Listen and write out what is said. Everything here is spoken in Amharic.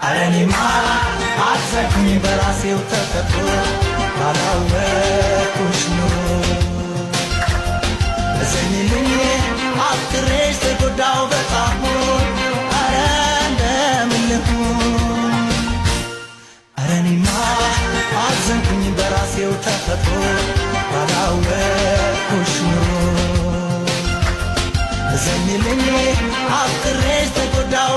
አረኔማ አዘንኩኝ በራሴው ተፈጥሮ ባላወቅኩሽ ኑሮ እዘኝልኝ አፍቅሬሽ ተጎዳው በጣም አረ እንደምን ልሁን አረኔማ አዘንኩኝ በራሴው ተፈጥሮ ባላወቅኩሽ ኑሮ እዘኝልኝ አፍቅሬሽ ተጎዳው